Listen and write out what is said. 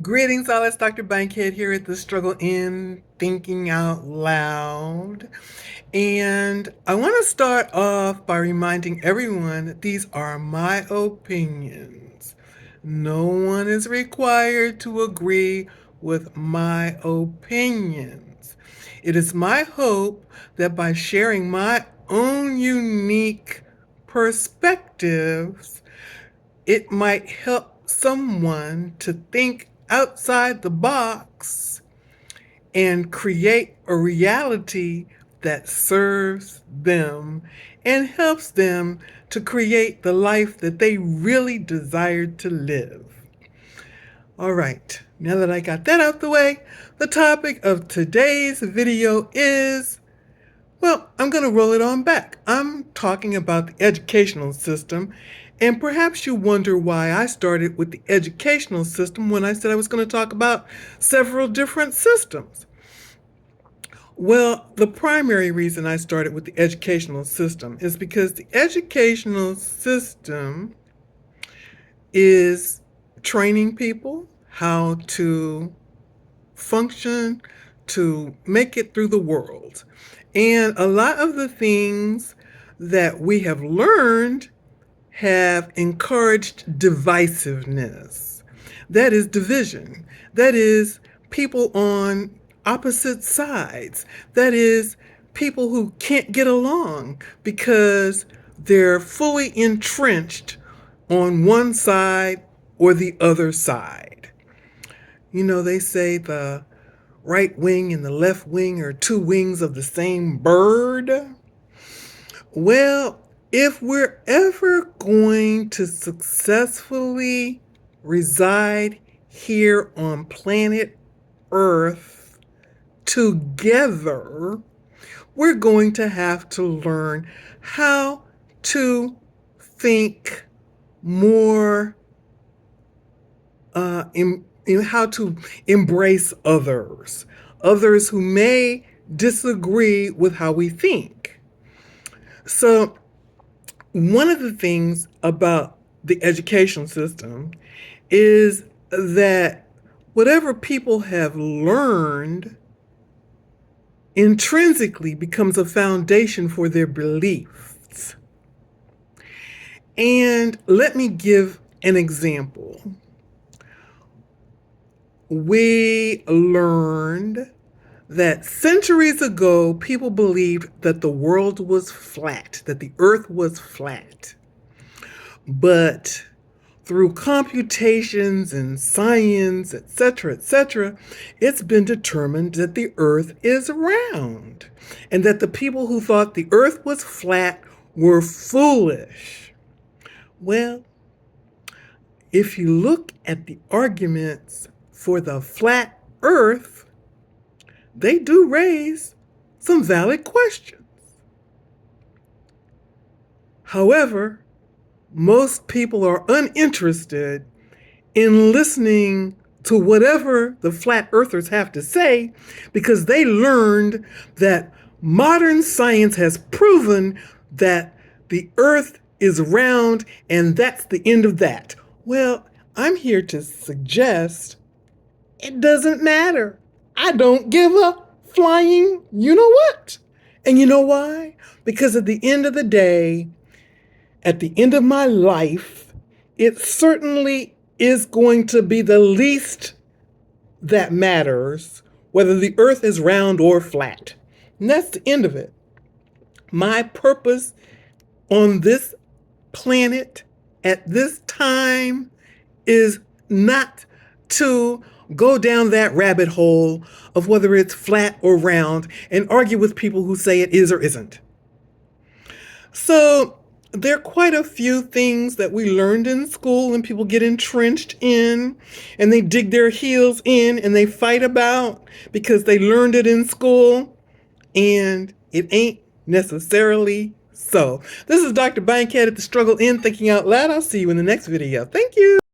Greetings, all. It's Dr. Bankhead here at the Struggle in Thinking Out Loud. And I want to start off by reminding everyone that these are my opinions. No one is required to agree with my opinions. It is my hope that by sharing my own unique perspectives, it might help someone to think outside the box and create a reality that serves them and helps them to create the life that they really desire to live. All right, now that I got that out the way, the topic of today's video is, well, I'm going to roll it on back. I'm talking about the educational system, and perhaps you wonder why I started with the educational system when I said I was going to talk about several different systems. Well, the primary reason I started with the educational system is because the educational system is training people how to function, to make it through the world. And a lot of the things that we have learned have encouraged divisiveness. That is division. That is people on opposite sides. That is people who can't get along because they're fully entrenched on one side or the other side. You know, they say the right wing and the left wing are two wings of the same bird. Well, if we're ever going to successfully reside here on planet Earth together, we're going to have to learn how to think more, how to embrace others who may disagree with how we think. So, one of the things about the education system is that whatever people have learned intrinsically becomes a foundation for their beliefs. And let me give an example. We learned that centuries ago, people believed that the world was flat, that the earth was flat. But through computations and science, etc., it's been determined that the earth is round and that the people who thought the earth was flat were foolish. Well, if you look at the arguments for the flat earth, they do raise some valid questions. However, most people are uninterested in listening to whatever the flat earthers have to say because they learned that modern science has proven that the earth is round and that's the end of that. Well, I'm here to suggest it doesn't matter. I don't give a flying you know what. And you know why? Because at the end of the day, at the end of my life, it certainly is going to be the least that matters, whether the earth is round or flat. And that's the end of it. My purpose on this planet at this time is not to go down that rabbit hole of whether it's flat or round and argue with people who say it is or isn't. So there are quite a few things that we learned in school and people get entrenched in and they dig their heels in and they fight about because they learned it in school and it ain't necessarily so. This is Dr. Bankhead at the Struggle in Thinking Out Loud. I'll see you in the next video. Thank you.